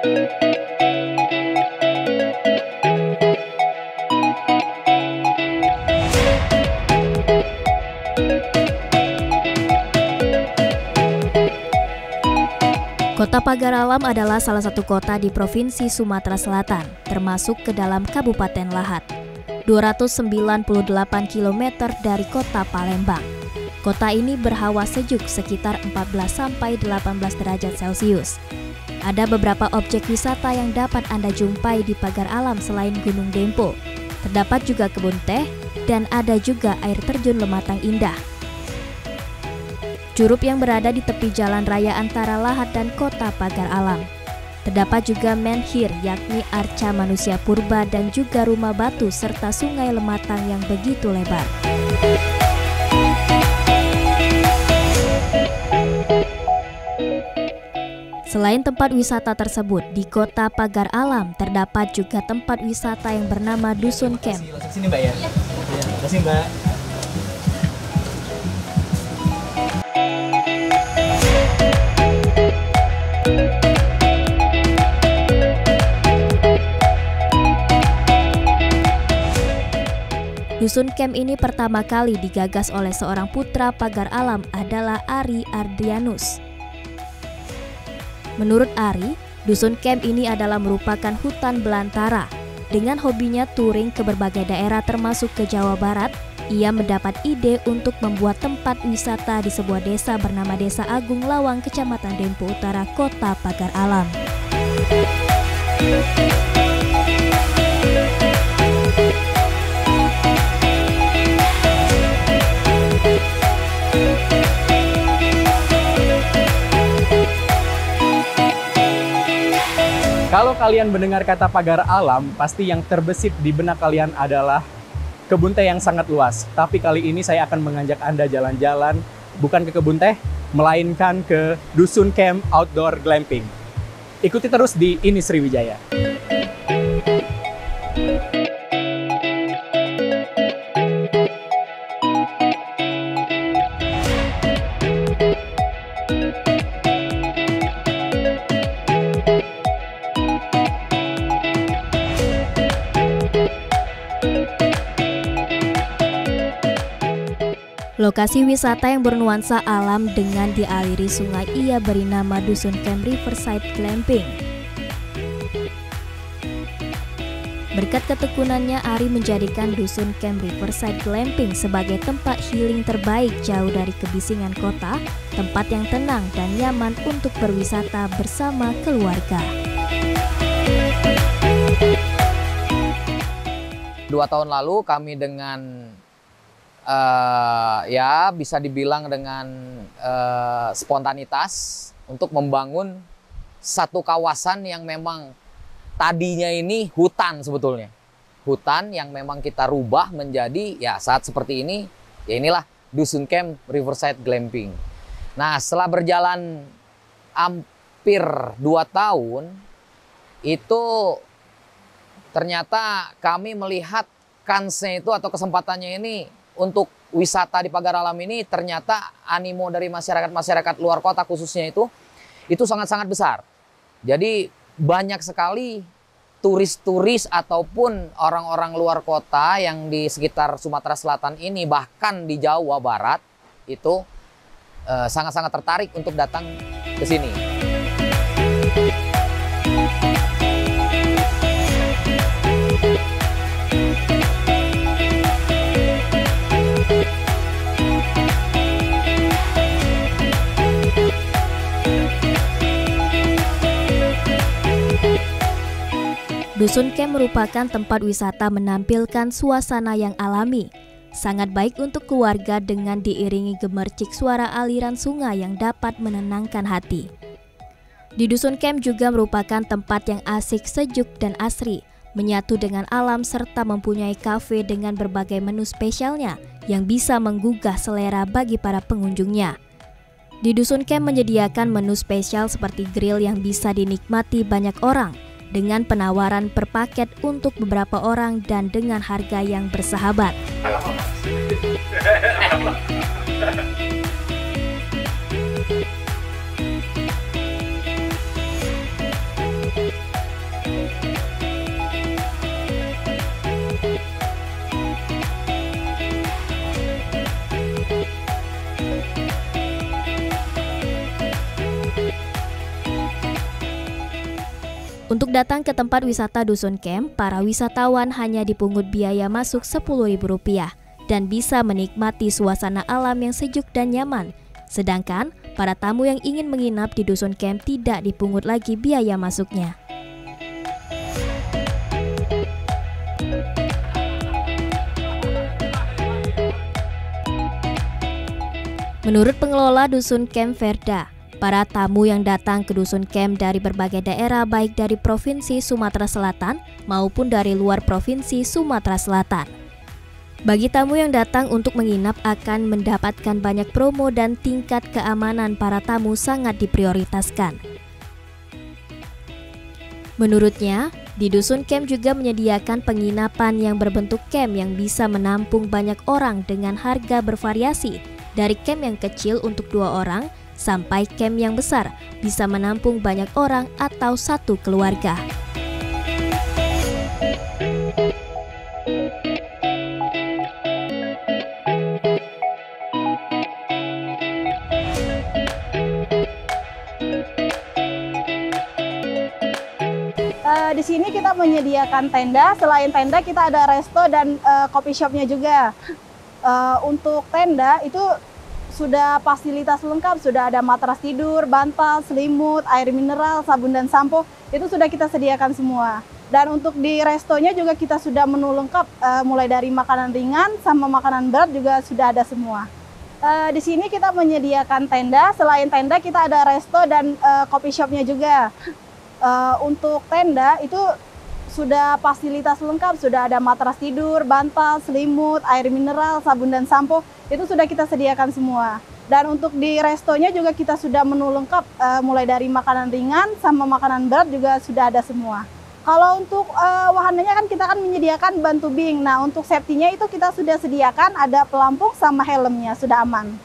Kota Pagar Alam adalah salah satu kota di Provinsi Sumatera Selatan, termasuk ke dalam Kabupaten Lahat. 298 km dari kota Palembang. Kota ini berhawa sejuk sekitar 14-18 derajat Celcius. Ada beberapa objek wisata yang dapat Anda jumpai di Pagar Alam selain Gunung Dempo. Terdapat juga kebun teh dan ada juga air terjun Lematang Indah. Curup yang berada di tepi jalan raya antara Lahat dan kota Pagar Alam. Terdapat juga menhir yakni arca manusia purba dan juga rumah batu serta sungai Lematang yang begitu lebar. Selain tempat wisata tersebut, di kota Pagar Alam terdapat juga tempat wisata yang bernama Dusun Camp. Sini Mbak ya. Terima kasih Mbak. Dusun Camp ini pertama kali digagas oleh seorang putra Pagar Alam adalah Ari Ardrianus. Menurut Ari, Dusun Camp ini adalah merupakan hutan belantara. Dengan hobinya touring ke berbagai daerah termasuk ke Jawa Barat, ia mendapat ide untuk membuat tempat wisata di sebuah desa bernama Desa Agung Lawang, Kecamatan Dempo Utara, Kota Pagar Alam. Kalau kalian mendengar kata Pagar Alam, pasti yang terbesit di benak kalian adalah kebun teh yang sangat luas. Tapi kali ini saya akan mengajak Anda jalan-jalan bukan ke kebun teh, melainkan ke Dusun Camp Outdoor Glamping. Ikuti terus di Ini Sriwijaya. Lokasi wisata yang bernuansa alam dengan dialiri sungai ia beri nama Dusun Camp Riverside Glamping. Berkat ketekunannya, Ari menjadikan Dusun Camp Riverside Glamping sebagai tempat healing terbaik jauh dari kebisingan kota, tempat yang tenang dan nyaman untuk berwisata bersama keluarga. 2 tahun lalu kami dengan ya bisa dibilang dengan spontanitas untuk membangun satu kawasan yang memang tadinya ini hutan sebetulnya. Hutan yang memang kita rubah menjadi ya saat seperti ini, ya inilah Dusun Camp Riverside Glamping. Nah, setelah berjalan hampir 2 tahun, itu ternyata kami melihat kansnya itu atau kesempatannya ini untuk wisata di Pagar Alam ini ternyata animo dari masyarakat luar kota khususnya itu sangat-sangat besar. Jadi banyak sekali turis-turis ataupun orang-orang luar kota yang di sekitar Sumatera Selatan ini bahkan di Jawa Barat itu sangat-sangat tertarik untuk datang ke sini. Dusun Camp merupakan tempat wisata menampilkan suasana yang alami. Sangat baik untuk keluarga dengan diiringi gemercik suara aliran sungai yang dapat menenangkan hati. Di Dusun Camp juga merupakan tempat yang asik, sejuk, dan asri, menyatu dengan alam serta mempunyai kafe dengan berbagai menu spesialnya yang bisa menggugah selera bagi para pengunjungnya. Di Dusun Camp menyediakan menu spesial seperti grill yang bisa dinikmati banyak orang, dengan penawaran per paket untuk beberapa orang dan dengan harga yang bersahabat. Untuk datang ke tempat wisata Dusun Kem, para wisatawan hanya dipungut biaya masuk Rp10.000 dan bisa menikmati suasana alam yang sejuk dan nyaman. Sedangkan para tamu yang ingin menginap di Dusun Kem tidak dipungut lagi biaya masuknya. Menurut pengelola Dusun Kem Verda, para tamu yang datang ke Dusun Kem dari berbagai daerah baik dari Provinsi Sumatera Selatan maupun dari luar Provinsi Sumatera Selatan. Bagi tamu yang datang untuk menginap akan mendapatkan banyak promo dan tingkat keamanan para tamu sangat diprioritaskan. Menurutnya, di Dusun Kem juga menyediakan penginapan yang berbentuk camp yang bisa menampung banyak orang dengan harga bervariasi, dari camp yang kecil untuk 2 orang sampai camp yang besar bisa menampung banyak orang atau satu keluarga. Di sini kita menyediakan tenda, selain tenda kita ada resto dan coffee shopnya juga. Untuk tenda itu sudah fasilitas lengkap, sudah ada matras tidur, bantal, selimut, air mineral, sabun dan sampo, itu sudah kita sediakan semua. Dan untuk di restonya juga kita sudah menu lengkap, mulai dari makanan ringan sama makanan berat juga sudah ada semua. Di sini kita menyediakan tenda, selain tenda kita ada resto dan coffee shopnya juga. Untuk tenda itu sudah fasilitas lengkap, sudah ada matras tidur, bantal, selimut, air mineral, sabun dan sampo, itu sudah kita sediakan semua. Dan untuk di restonya juga kita sudah menu lengkap, mulai dari makanan ringan sama makanan berat juga sudah ada semua. Kalau untuk wahananya kan kita akan menyediakan ban tubing. Nah, untuk safety-nya itu kita sudah sediakan ada pelampung sama helmnya, sudah aman.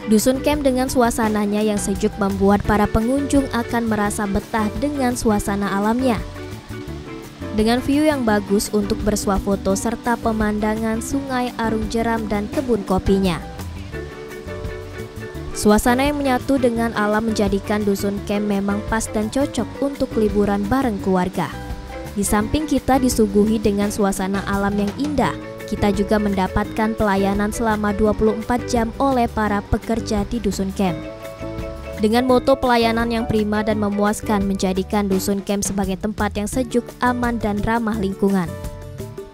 Dusun Kem dengan suasananya yang sejuk membuat para pengunjung akan merasa betah dengan suasana alamnya. Dengan view yang bagus untuk bersuah foto serta pemandangan sungai Arung Jeram dan kebun kopinya. Suasana yang menyatu dengan alam menjadikan Dusun Kem memang pas dan cocok untuk liburan bareng keluarga. Di samping kita disuguhi dengan suasana alam yang indah, kita juga mendapatkan pelayanan selama 24 jam oleh para pekerja di Dusun Kem. Dengan moto pelayanan yang prima dan memuaskan menjadikan Dusun Kem sebagai tempat yang sejuk, aman, dan ramah lingkungan.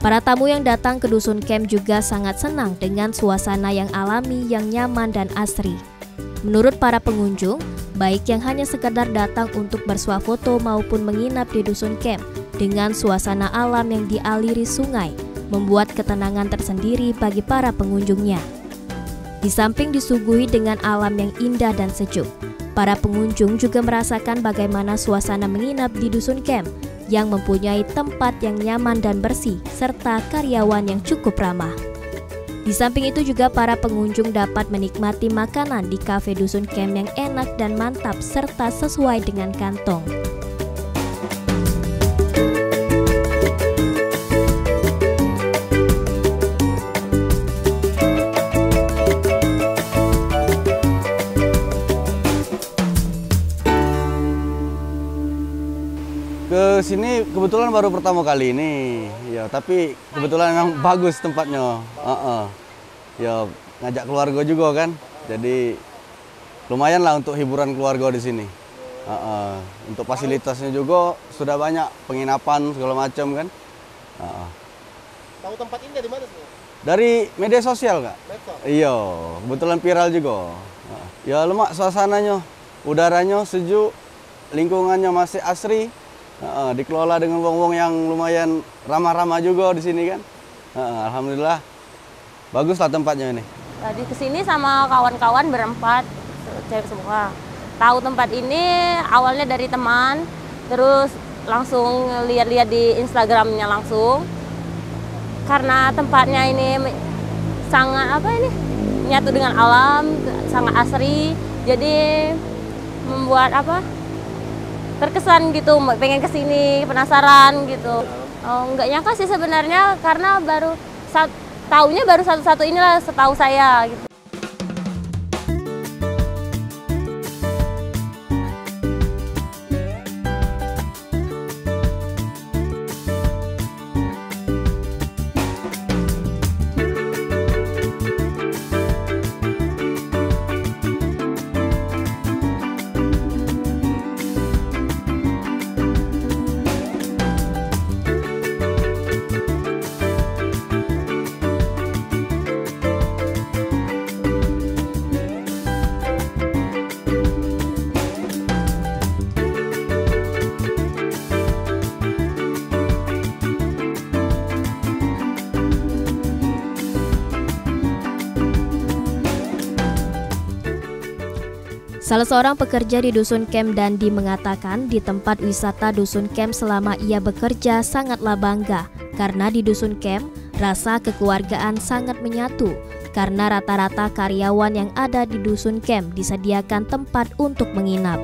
Para tamu yang datang ke Dusun Kem juga sangat senang dengan suasana yang alami, yang nyaman, dan asri. Menurut para pengunjung, baik yang hanya sekedar datang untuk bersuah foto maupun menginap di Dusun Kem, dengan suasana alam yang dialiri sungai, membuat ketenangan tersendiri bagi para pengunjungnya. Di samping disuguhi dengan alam yang indah dan sejuk, para pengunjung juga merasakan bagaimana suasana menginap di Dusun Kem yang mempunyai tempat yang nyaman dan bersih serta karyawan yang cukup ramah. Di samping itu juga para pengunjung dapat menikmati makanan di kafe Dusun Kem yang enak dan mantap serta sesuai dengan kantong. Ke sini kebetulan baru pertama kali ini, ya tapi kebetulan memang bagus tempatnya. Ya ngajak keluarga juga kan, jadi lumayan lah untuk hiburan keluarga di sini. Untuk fasilitasnya juga sudah banyak, penginapan segala macam kan. Tahu tempat ini dari mana sih? Dari media sosial kak. Iya, kebetulan viral juga. Ya lemak suasananya, udaranya sejuk, lingkungannya masih asri. Dikelola dengan wong-wong yang lumayan ramah-ramah juga di sini kan. Alhamdulillah baguslah tempatnya ini. Tadi kesini sama kawan-kawan berempat, cewek semua. Tahu tempat ini awalnya dari teman, terus langsung lihat-lihat di Instagramnya langsung. Karena tempatnya ini sangat menyatu dengan alam, sangat asri. Jadi membuat terkesan gitu, pengen kesini, penasaran gitu. Nggak nyangka sih sebenarnya, karena taunya baru satu-satu inilah setahu saya gitu. Salah seorang pekerja di Dusun Kem Dandi mengatakan di tempat wisata Dusun Kem selama ia bekerja sangatlah bangga karena di Dusun Kem rasa kekeluargaan sangat menyatu karena rata-rata karyawan yang ada di Dusun Kem disediakan tempat untuk menginap.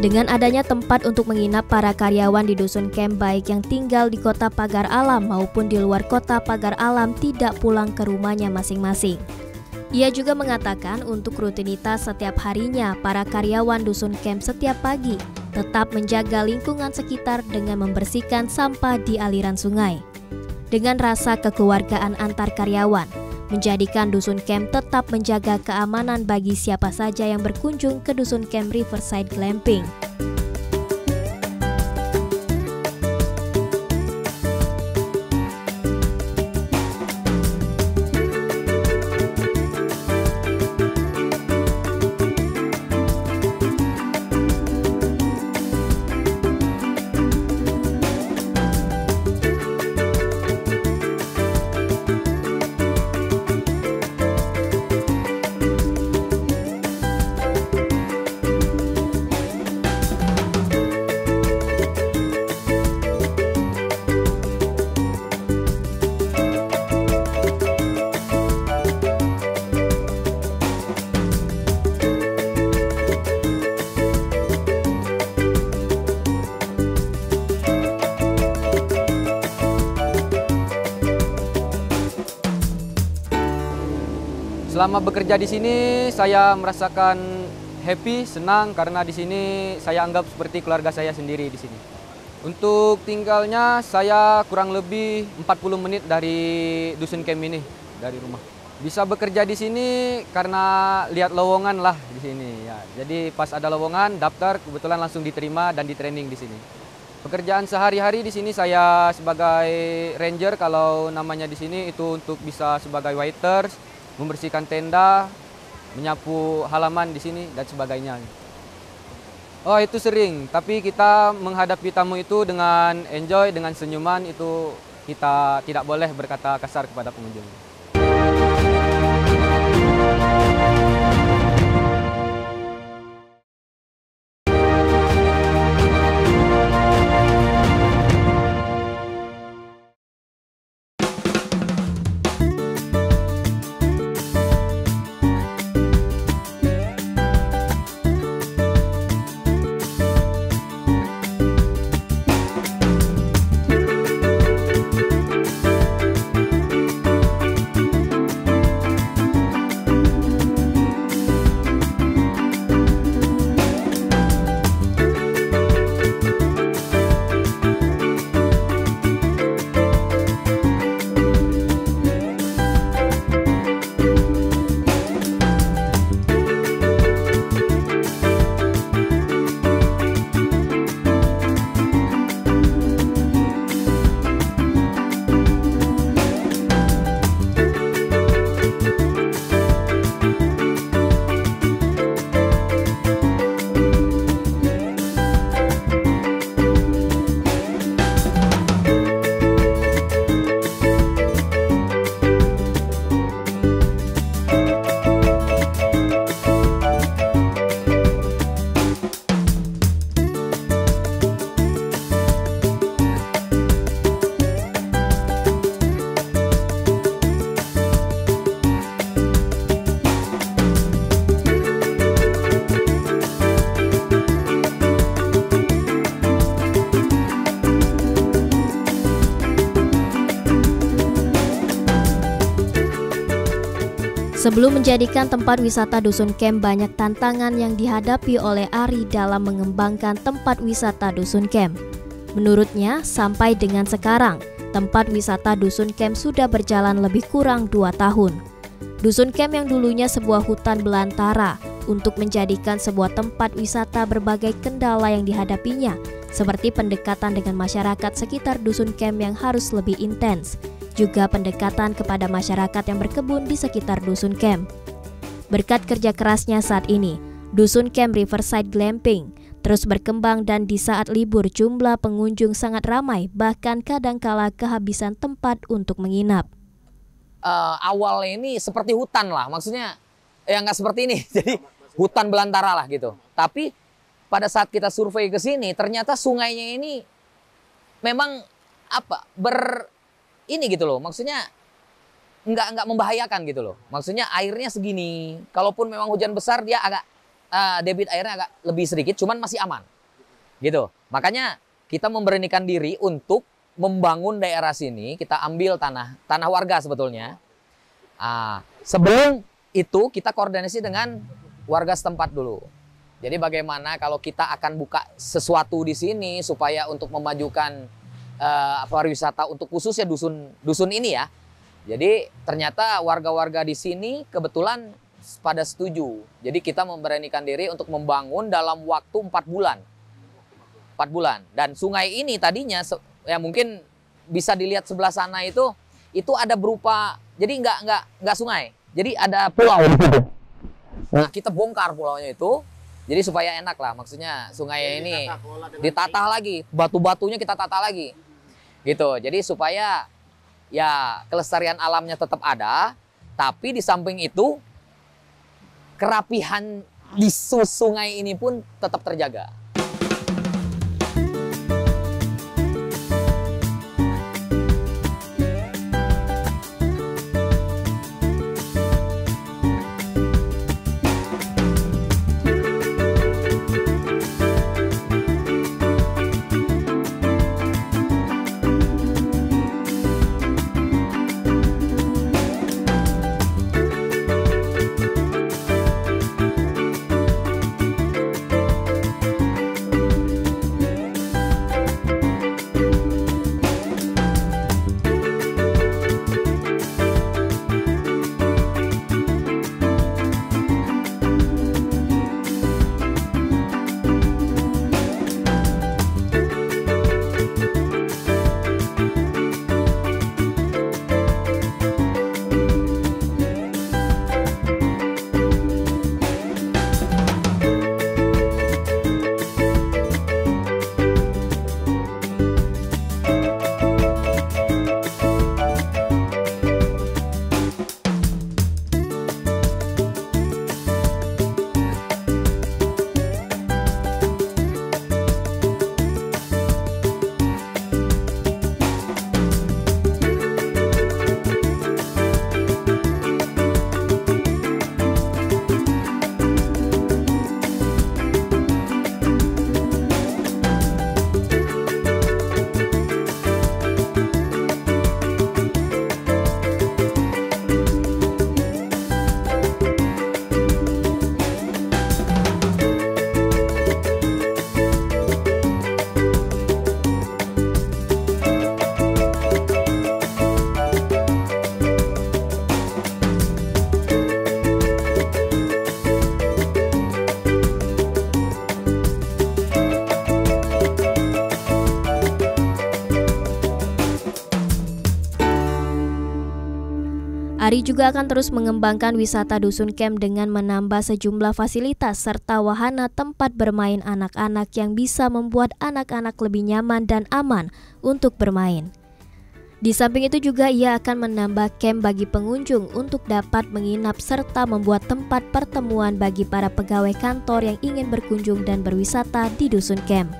Dengan adanya tempat untuk menginap para karyawan di Dusun Kem baik yang tinggal di Kota Pagar Alam maupun di luar Kota Pagar Alam tidak pulang ke rumahnya masing-masing. Ia juga mengatakan untuk rutinitas setiap harinya para karyawan Dusun Kem setiap pagi tetap menjaga lingkungan sekitar dengan membersihkan sampah di aliran sungai. Dengan rasa kekeluargaan antar karyawan, menjadikan Dusun Kem tetap menjaga keamanan bagi siapa saja yang berkunjung ke Dusun Kem Riverside Glamping. Selama bekerja di sini, saya merasakan happy, senang karena di sini saya anggap seperti keluarga saya sendiri di sini. Untuk tinggalnya saya kurang lebih 40 menit dari Dusun Kem ini, dari rumah. Bisa bekerja di sini karena lihat lowongan lah di sini. Ya, jadi pas ada lowongan, daftar, kebetulan langsung diterima dan di training di sini. Pekerjaan sehari-hari di sini saya sebagai ranger, kalau namanya di sini itu untuk bisa sebagai waiters, membersihkan tenda, menyapu halaman di sini dan sebagainya. Oh, itu sering, tapi kita menghadapi tamu itu dengan enjoy, dengan senyuman, itu kita tidak boleh berkata kasar kepada pengunjung. Sebelum menjadikan tempat wisata Dusun Camp, banyak tantangan yang dihadapi oleh Ari dalam mengembangkan tempat wisata Dusun Camp. Menurutnya, sampai dengan sekarang, tempat wisata Dusun Camp sudah berjalan lebih kurang 2 tahun. Dusun Camp yang dulunya sebuah hutan belantara, untuk menjadikan sebuah tempat wisata berbagai kendala yang dihadapinya, seperti pendekatan dengan masyarakat sekitar Dusun Camp yang harus lebih intens, juga pendekatan kepada masyarakat yang berkebun di sekitar Dusun Camp. Berkat kerja kerasnya saat ini, Dusun Camp Riverside Glamping terus berkembang dan di saat libur jumlah pengunjung sangat ramai, bahkan kadangkala kehabisan tempat untuk menginap. Awalnya ini seperti hutan lah, maksudnya ya nggak seperti ini, jadi hutan belantara lah gitu. Tapi pada saat kita survei ke sini, ternyata sungainya ini memang ini gitu loh, maksudnya nggak membahayakan gitu loh. Maksudnya airnya segini, kalaupun memang hujan besar dia agak debit airnya agak lebih sedikit, cuman masih aman gitu. Makanya kita memberanikan diri untuk membangun daerah sini. Kita ambil tanah warga sebetulnya. Sebelum itu kita koordinasi dengan warga setempat dulu. Jadi bagaimana kalau kita akan buka sesuatu di sini supaya untuk memajukan pariwisata untuk khususnya dusun ini ya. Jadi ternyata warga-warga di sini kebetulan pada setuju. Jadi kita memberanikan diri untuk membangun dalam waktu 4 bulan. 4 bulan. Dan sungai ini tadinya ya mungkin bisa dilihat sebelah sana itu ada berupa, jadi nggak sungai. Jadi ada pulau di situ. Nah, kita bongkar pulaunya itu. Jadi supaya enak lah, maksudnya sungai ini ditata lagi, batu-batunya kita tata lagi. Gitu. Jadi supaya ya kelestarian alamnya tetap ada, tapi di samping itu kerapihan di sungai ini pun tetap terjaga. Ari juga akan terus mengembangkan wisata Dusun Camp dengan menambah sejumlah fasilitas serta wahana tempat bermain anak-anak yang bisa membuat anak-anak lebih nyaman dan aman untuk bermain. Di samping itu juga ia akan menambah camp bagi pengunjung untuk dapat menginap serta membuat tempat pertemuan bagi para pegawai kantor yang ingin berkunjung dan berwisata di Dusun Camp.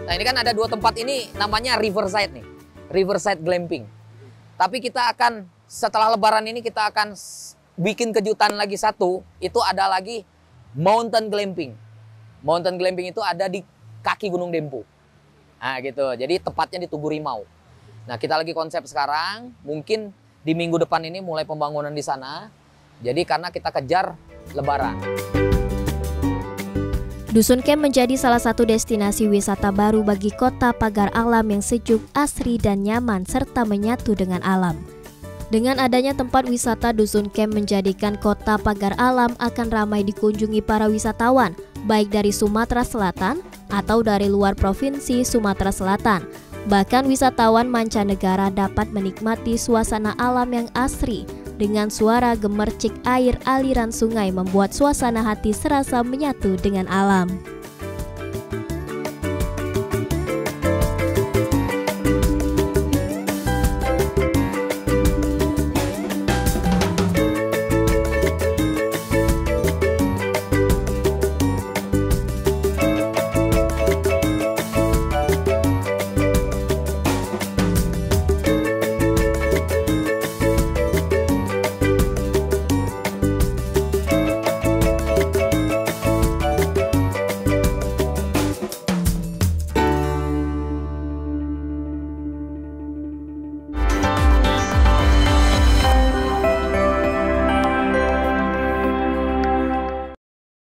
Nah ini kan ada 2 tempat ini namanya Riverside nih, Riverside Glamping. Tapi kita akan setelah Lebaran ini kita akan bikin kejutan lagi satu, itu ada lagi Mountain Glamping. Mountain Glamping itu ada di kaki Gunung Dempu. Nah gitu, jadi tepatnya di Tugu Rimau. Nah kita lagi konsep sekarang, mungkin di minggu depan ini mulai pembangunan di sana. Jadi karena kita kejar Lebaran. Dusun Kem menjadi salah satu destinasi wisata baru bagi kota pagar alam yang sejuk, asri, dan nyaman serta menyatu dengan alam. Dengan adanya tempat wisata, Dusun Kem menjadikan kota pagar alam akan ramai dikunjungi para wisatawan, baik dari Sumatera Selatan atau dari luar provinsi Sumatera Selatan. Bahkan wisatawan mancanegara dapat menikmati suasana alam yang asri dengan suara gemercik air aliran sungai membuat suasana hati serasa menyatu dengan alam.